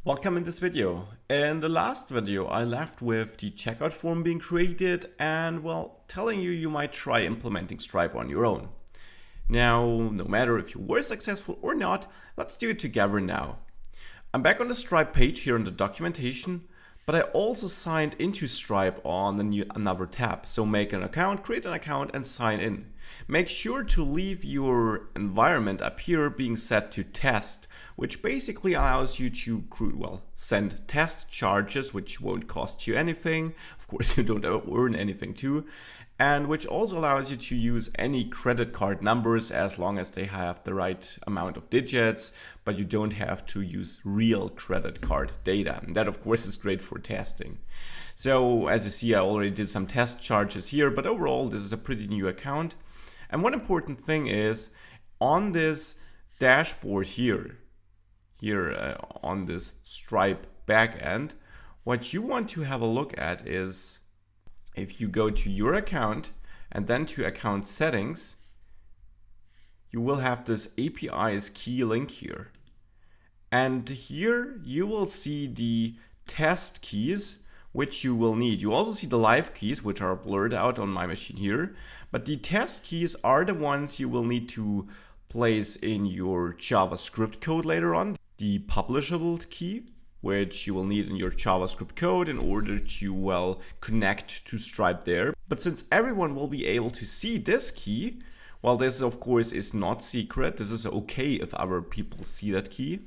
Welcome in this video. In the last video, I left with the checkout form being created and, well, telling you might try implementing Stripe on your own. Now, no matter if you were successful or not, let's do it together now. I'm back on the Stripe page here in the documentation, but I also signed into Stripe on another tab. So make an account, create an account and sign in. Make sure to leave your environment up here being set to test, which basically allows you to send test charges, which won't cost you anything. Of course, you don't earn anything too. And which also allows you to use any credit card numbers as long as they have the right amount of digits, but you don't have to use real credit card data. And that, of course, is great for testing. So as you see, I already did some test charges here, but overall, this is a pretty new account. And one important thing is on this dashboard here on this Stripe backend, what you want to have a look at is if you go to your account and then to account settings, you will have this APIs key link here. And here you will see the test keys, which you will need. You also see the live keys, which are blurred out on my machine here. But the test keys are the ones you will need to place in your JavaScript code later on. The publishable key, which you will need in your JavaScript code in order to, connect to Stripe there. But since everyone will be able to see this key, well, this of course is not secret. This is okay if other people see that key.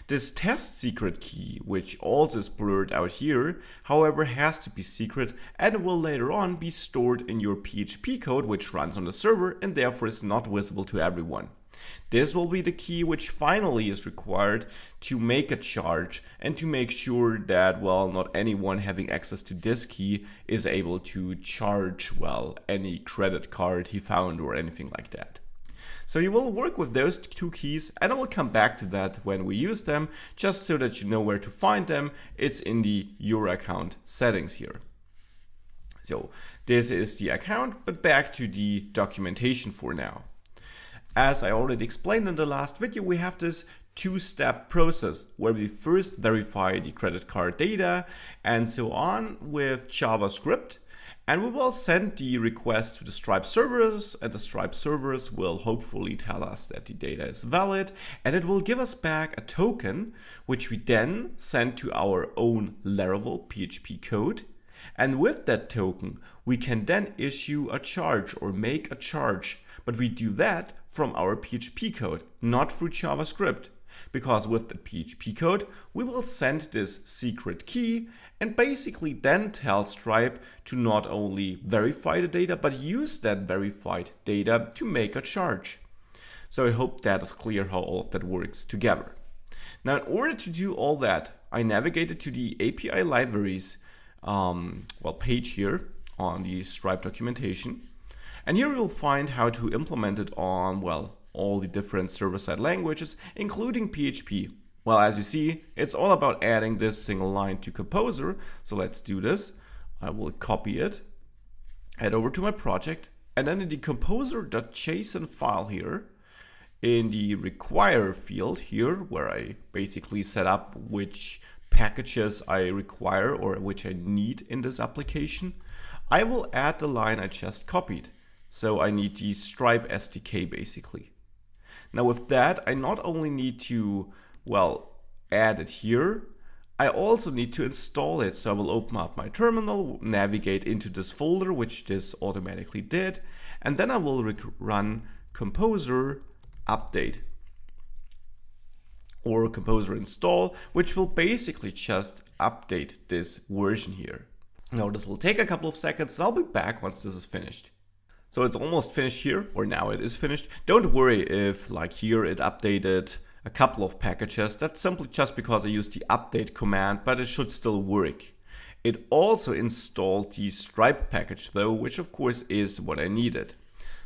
This test secret key, which also is blurred out here, however, has to be secret and will later on be stored in your PHP code, which runs on the server and therefore is not visible to everyone. This will be the key which finally is required to make a charge and to make sure that, not anyone having access to this key is able to charge, any credit card he found or anything like that. So you will work with those two keys, and I will come back to that when we use them, just so that you know where to find them. It's in the Your Account settings here. So this is the account, but back to the documentation for now. As I already explained in the last video, we have this two-step process where we first verify the credit card data and so on with JavaScript, and we will send the request to the Stripe servers, and the Stripe servers will hopefully tell us that the data is valid, and it will give us back a token, which we then send to our own Laravel PHP code. And with that token, we can then issue a charge or make a charge. But we do that from our PHP code, not through JavaScript. Because with the PHP code, we will send this secret key and basically then tell Stripe to not only verify the data, but use that verified data to make a charge. So I hope that is clear how all of that works together. Now, in order to do all that, I navigated to the API libraries page here on the Stripe documentation. And here you'll find how to implement it on, all the different server-side languages, including PHP. Well, as you see, it's all about adding this single line to Composer. So let's do this. I will copy it, head over to my project, and then in the composer.json file here, in the require field here, where I basically set up which packages I require or which I need in this application, I will add the line I just copied. So I need the Stripe SDK basically. Now with that, I not only need to, add it here, I also need to install it. So I will open up my terminal, navigate into this folder, which this automatically did, and then I will run composer update or composer install, which will basically just update this version here. Now this will take a couple of seconds and I'll be back once this is finished. So it's almost finished here, or now it is finished. Don't worry if here it updated a couple of packages. That's simply just because I used the update command, but it should still work. It also installed the Stripe package though, which of course is what I needed.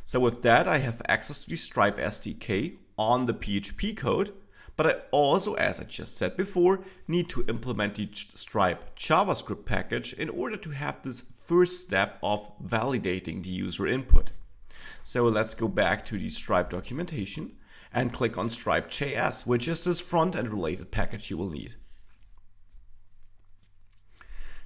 So with that, I have access to the Stripe SDK on the PHP code, but I also, as I just said before, need to implement the Stripe JavaScript package in order to have this first step of validating the user input. So let's go back to the Stripe documentation and click on Stripe.js, which is this front-end related package you will need.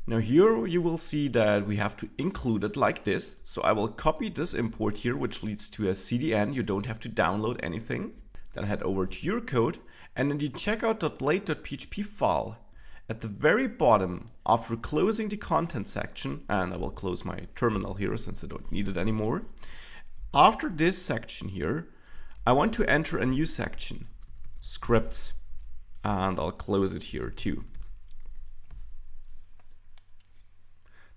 Now here you will see that we have to include it like this. So I will copy this import here, which leads to a CDN. You don't have to download anything. Then head over to your code, and in the checkout.blade.php file, at the very bottom, after closing the content section, and I will close my terminal here since I don't need it anymore. After this section here, I want to enter a new section, scripts, and I'll close it here too.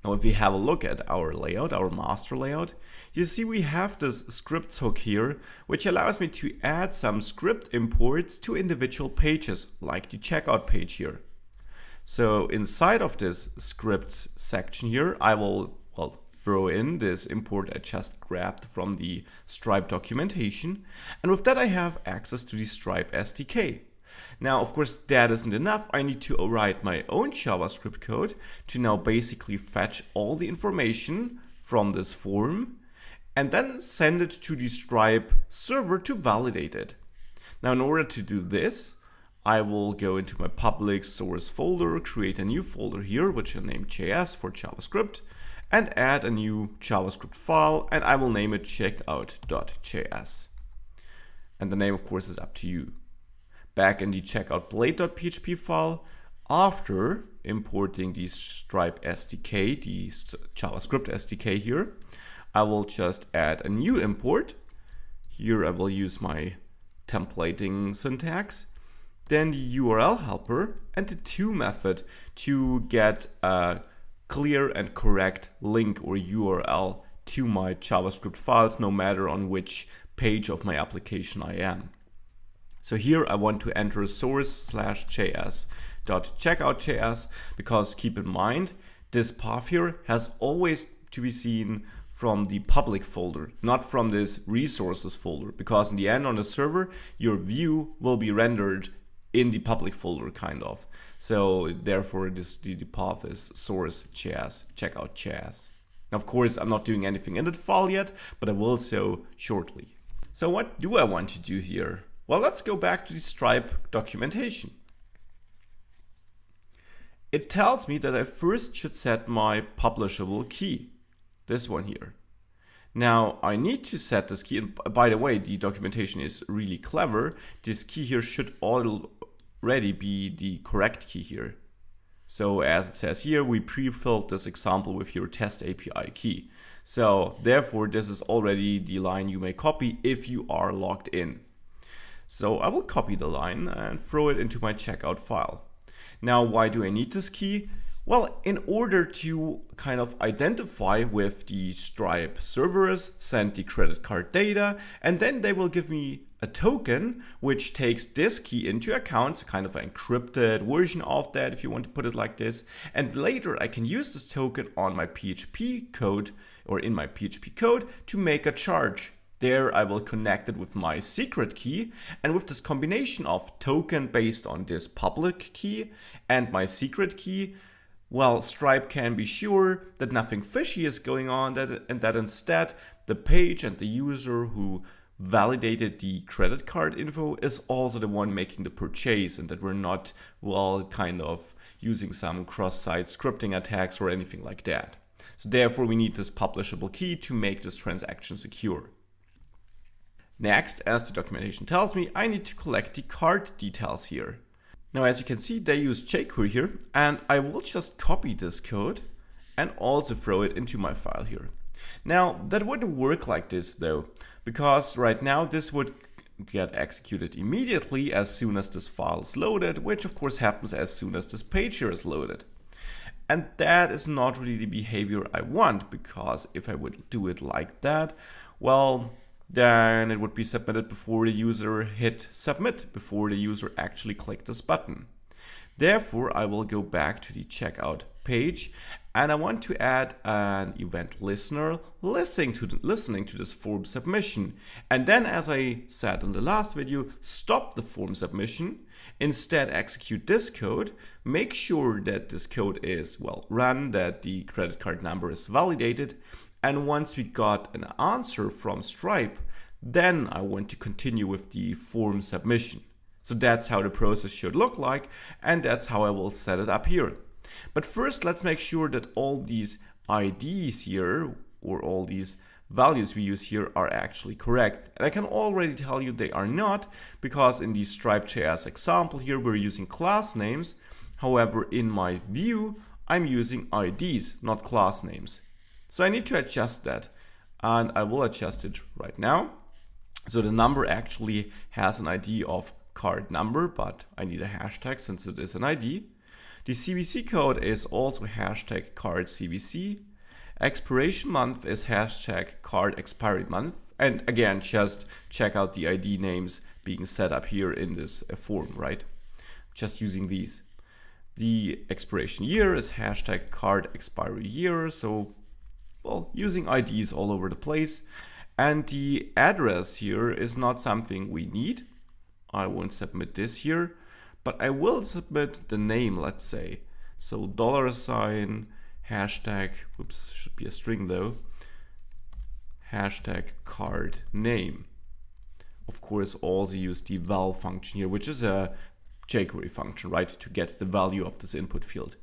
Now if we have a look at our layout, our master layout, you see we have this scripts hook here, which allows me to add some script imports to individual pages, like the checkout page here. So inside of this scripts section here, I will throw in this import I just grabbed from the Stripe documentation. And with that, I have access to the Stripe SDK. Now, of course, that isn't enough. I need to write my own JavaScript code to now basically fetch all the information from this form and then send it to the Stripe server to validate it. Now, in order to do this, I will go into my public source folder, create a new folder here, which I'll name JS for JavaScript, and add a new JavaScript file, and I will name it checkout.js. And the name, of course, is up to you. Back in the checkout.blade.php file, after importing the Stripe SDK, the JavaScript SDK here, I will just add a new import. Here I will use my templating syntax, then the URL helper, and the to method to get a clear and correct link or URL to my JavaScript files, no matter on which page of my application I am. So here I want to enter source/js.checkout.js, because keep in mind, this path here has always to be seen from the public folder, not from this resources folder, because in the end on the server, your view will be rendered in the public folder kind of. So therefore the path is source.js, checkout.js. Of course, I'm not doing anything in that file yet, but I will so shortly. So what do I want to do here? Well, let's go back to the Stripe documentation. It tells me that I first should set my publishable key, this one here. Now I need to set this key, and by the way, the documentation is really clever. This key here should already be the correct key here. So as it says here, we pre-filled this example with your test API key. So therefore, this is already the line you may copy if you are logged in. So I will copy the line and throw it into my checkout file. Now, why do I need this key? Well, in order to kind of identify with the Stripe servers, send the credit card data, and then they will give me a token which takes this key into account, so kind of an encrypted version of that, if you want to put it like this. And later I can use this token on my PHP code or in my PHP code to make a charge. There I will connect it with my secret key, and with this combination of token based on this public key and my secret key, well, Stripe can be sure that nothing fishy is going on, and that instead the page and the user who validated the credit card info is also the one making the purchase, and that we're not, well, kind of using some cross-site scripting attacks or anything like that. So therefore we need this publishable key to make this transaction secure. Next, as the documentation tells me, I need to collect the card details here. Now, as you can see, they use jQuery here, and I will just copy this code and also throw it into my file here. Now, that wouldn't work like this though, because right now this would get executed immediately as soon as this file is loaded, which of course happens as soon as this page here is loaded. And that is not really the behavior I want, because if I would do it like that, well, then it would be submitted before the user hit submit, before the user actually clicked this button. Therefore, I will go back to the checkout page, and I want to add an event listener listening to this form submission. And then, as I said in the last video, stop the form submission, instead execute this code, make sure that this code is, well, run, that the credit card number is validated, and once we got an answer from Stripe, then I want to continue with the form submission. So that's how the process should look like, and that's how I will set it up here. But first, let's make sure that all these IDs here, or all these values we use here, are actually correct. And I can already tell you they are not, because in the Stripe.js example here, we're using class names. However, in my view, I'm using IDs, not class names. So I need to adjust that, and I will adjust it right now. So the number actually has an ID of card number, but I need a hashtag since it is an ID. The CVC code is also hashtag card CVC. Expiration month is hashtag card expiry month. And again, just check out the ID names being set up here in this form, right? Just using these. The expiration year is hashtag card expiry year. So, well, using IDs all over the place. And the address here is not something we need. I won't submit this here, but I will submit the name, let's say. So $, hashtag, whoops, should be a string though, hashtag card name. Of course, also use the val function here, which is a jQuery function, right, to get the value of this input field.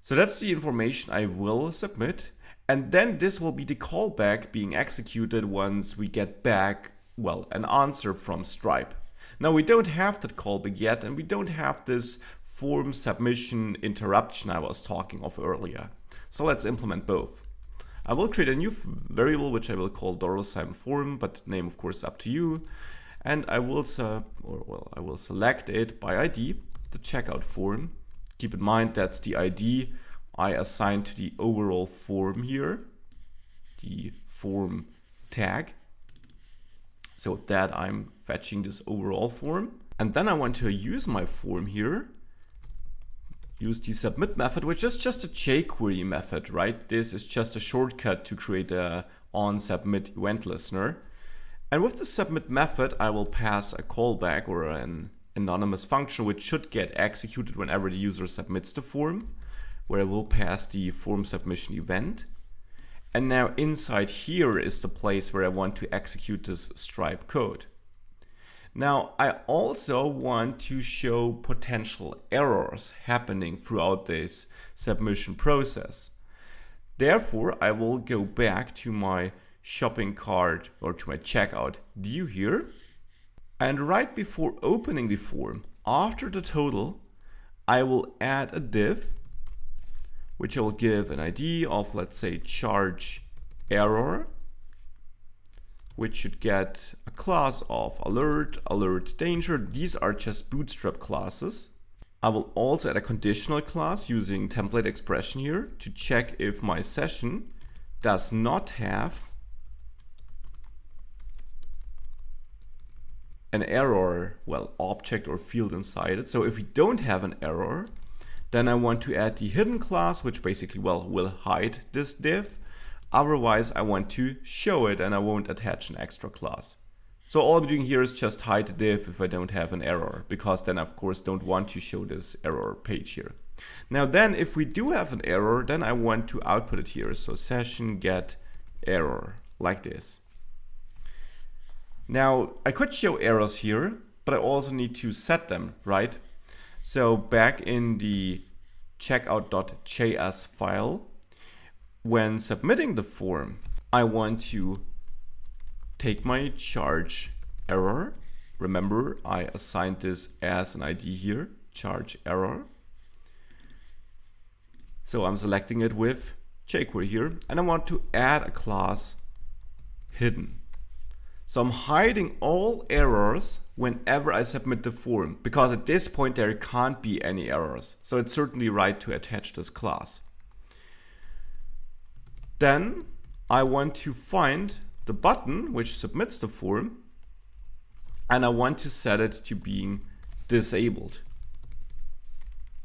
So that's the information I will submit. And then this will be the callback being executed once we get back, well, an answer from Stripe. Now we don't have that callback yet, and we don't have this form submission interruption I was talking of earlier. So let's implement both. I will create a new variable which I will call $form, but name of course up to you. And I will select it by ID, the checkout form. Keep in mind that's the ID I assign to the overall form here, the form tag. So with that, I'm fetching this overall form. And then I want to use my form here, use the submit method, which is just a jQuery method, right? This is just a shortcut to create a onSubmit event listener. And with the submit method, I will pass a callback or an anonymous function, which should get executed whenever the user submits the form, where I will pass the form submission event. And now inside here is the place where I want to execute this Stripe code. Now I also want to show potential errors happening throughout this submission process. Therefore, I will go back to my shopping cart or to my checkout view here. And right before opening the form, after the total, I will add a div which I will give an ID of, let's say, charge error, which should get a class of alert, alert danger. These are just bootstrap classes. I will also add a conditional class using template expression here to check if my session does not have an error, well, object or field inside it. So if we don't have an error, then I want to add the hidden class, which basically, well, will hide this div. Otherwise, I want to show it and I won't attach an extra class. So all I'm doing here is just hide the div if I don't have an error, because then I, of course, don't want to show this error page here. Now then, if we do have an error, then I want to output it here. So session get error, like this. Now, I could show errors here, but I also need to set them, right? So back in the checkout.js file, when submitting the form, I want to take my charge error. Remember, I assigned this as an ID here, charge error. So I'm selecting it with jQuery here, and I want to add a class hidden. So I'm hiding all errors whenever I submit the form, because at this point there can't be any errors. So it's certainly right to attach this class. Then I want to find the button which submits the form, and I want to set it to being disabled.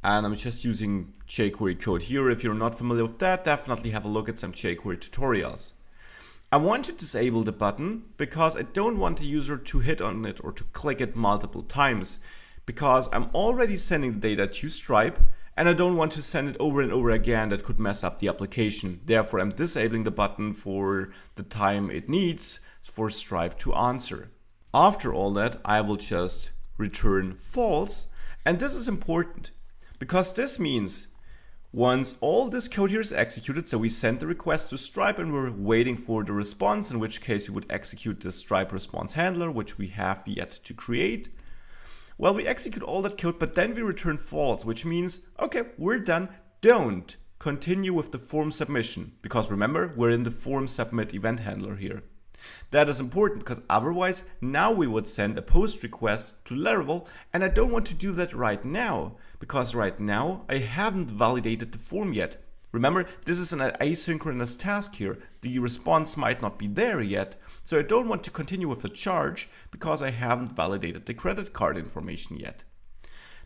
And I'm just using jQuery code here. If you're not familiar with that, definitely have a look at some jQuery tutorials. I want to disable the button because I don't want the user to hit on it or to click it multiple times, because I'm already sending the data to Stripe and I don't want to send it over and over again. That could mess up the application. Therefore, I'm disabling the button for the time it needs for Stripe to answer. After all that, I will just return false. And this is important because this means Once all this code here is executed, so we send the request to Stripe and we're waiting for the response, in which case we would execute the Stripe response handler, which we have yet to create. Well, we execute all that code, but then we return false, which means, okay, we're done. Don't continue with the form submission, because remember, we're in the form submit event handler here. That is important because otherwise now we would send a post request to Laravel, and I don't want to do that right now because right now I haven't validated the form yet. Remember, this is an asynchronous task here. The response might not be there yet, so I don't want to continue with the charge because I haven't validated the credit card information yet.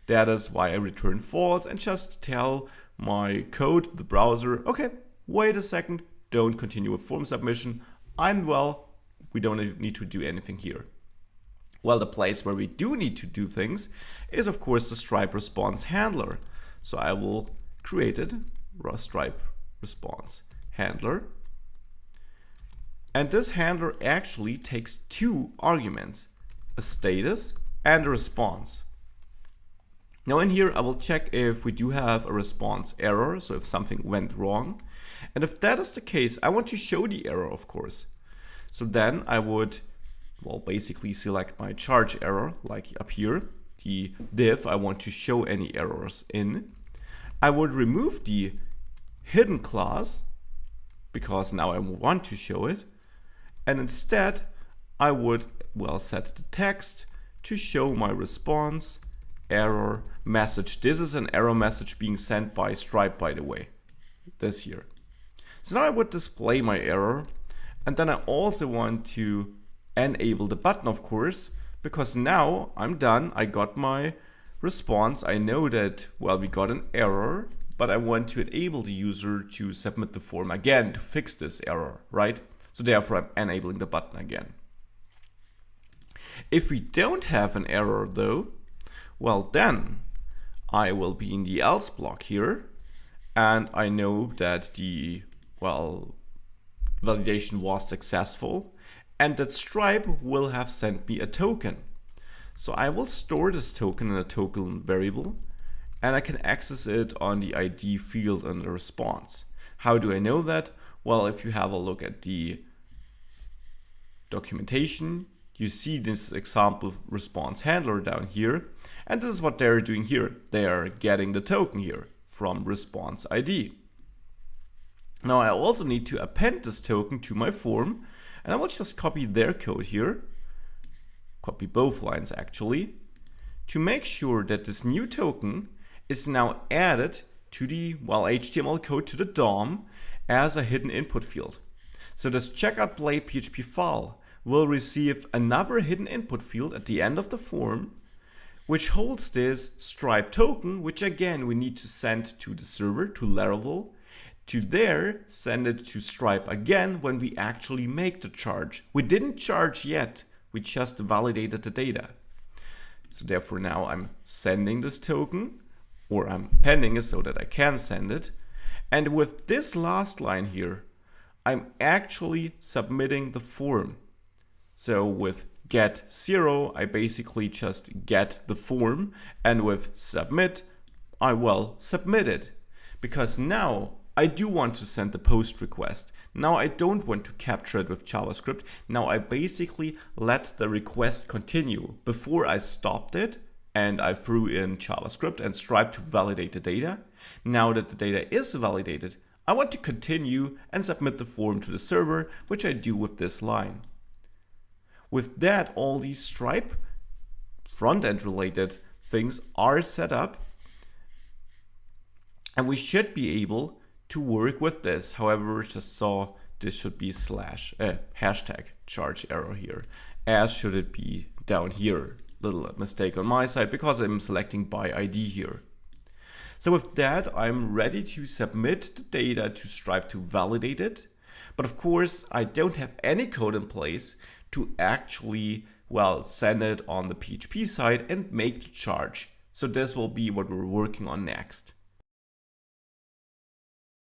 That is why I return false and just tell my code, the browser, okay, wait a second, don't continue with form submission. We don't need to do anything here. Well, the place where we do need to do things is of course the Stripe response handler. So I will create it, Stripe response handler. And this handler actually takes two arguments, a status and a response. Now in here, I will check if we do have a response error, so if something went wrong. And if that is the case, I want to show the error, of course. So then I would, well, basically select my charge error, like up here, the div I want to show any errors in. I would remove the hidden class, because now I want to show it. And instead, I would, well, set the text to show my response error message. This is an error message being sent by Stripe, by the way, this here. So now I would display my error, and then I also want to enable the button, of course, because now I'm done. I got my response. I know that, well, we got an error, but I want to enable the user to submit the form again to fix this error, right? So therefore I'm enabling the button again. If we don't have an error though, well then I will be in the else block here, and I know that the, well, validation was successful and that Stripe will have sent me a token. So I will store this token in a token variable, and I can access it on the ID field in the response. How do I know that? Well, if you have a look at the documentation, you see this example response handler down here, and this is what they're doing here. They are getting the token here from response ID. Now I also need to append this token to my form, and I will just copy their code here, copy both lines actually, to make sure that this new token is now added to the, well, HTML code to the DOM as a hidden input field. So this checkout blade PHP file will receive another hidden input field at the end of the form, which holds this Stripe token, which again we need to send to the server, to Laravel, to there send it to Stripe again when we actually make the charge. We didn't charge yet, we just validated the data. So therefore now I'm sending this token, or I'm pending it so that I can send it. And with this last line here, I'm actually submitting the form. So with get 0, I basically just get the form, and with submit, I will submit it. Because now I do want to send the post request. Now I don't want to capture it with JavaScript. Now I basically let the request continue. Before I stopped it and I threw in JavaScript and Stripe to validate the data. Now that the data is validated, I want to continue and submit the form to the server, which I do with this line. With that, all these Stripe front-end related things are set up, and we should be able to work with this. However, just saw this should be hashtag charge error here, as should it be down here. Little mistake on my side because I'm selecting by ID here. So with that, I'm ready to submit the data to Stripe to validate it. But of course, I don't have any code in place to actually, well, send it on the PHP side and make the charge. So this will be what we're working on next.